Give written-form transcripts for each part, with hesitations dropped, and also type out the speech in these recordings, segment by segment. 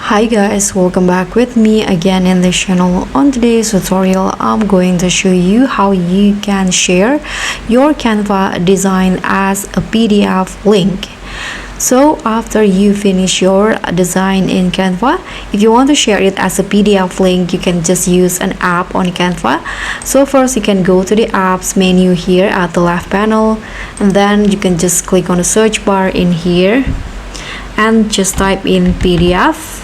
Hi guys, welcome back with me again in this channel. On today's tutorial, I'm going to show you how you can share your Canva design as a PDF link. So after you finish your design in Canva, if you want to share it as a PDF link, you can just use an app on Canva. So first you can go to the apps menu here at the left panel, and then you can just click on the search bar in here and just type in PDF.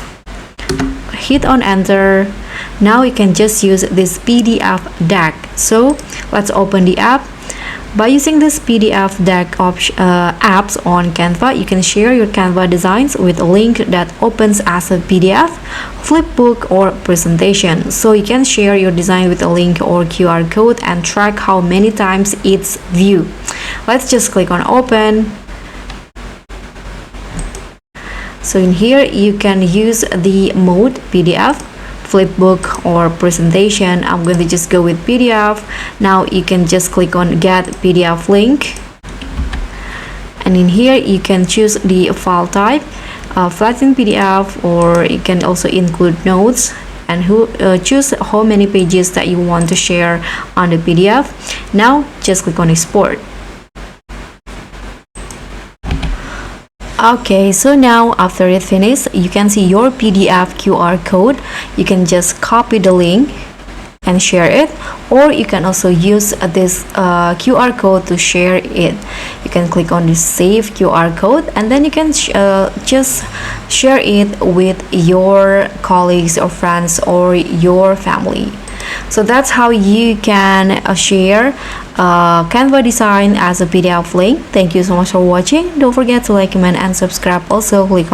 Hit on enter. Now you can just use this PDF deck. So let's open the app. By using this PDF deck apps on Canva, you can share your Canva designs with a link that opens as a PDF, flipbook, or presentation. So you can share your design with a link or QR code and track how many times it's viewed. Let's just click on open. So in here you can use the mode PDF, flipbook, or presentation. I'm going to just go with PDF. Now you can just click on get PDF link, and in here you can choose the file type, flattened PDF, or you can also include notes, and choose how many pages that you want to share on the PDF. Now just click on export. Okay, so now after it finished, you can see your PDF QR code. You can just copy the link and share it, or you can also use this QR code to share it. You can click on this save QR code, and then you can just share it with your colleagues or friends or your family. So that's how you can share Canva design as a PDF link. Thank you so much for watching. Don't forget to like, comment, and subscribe. Also click on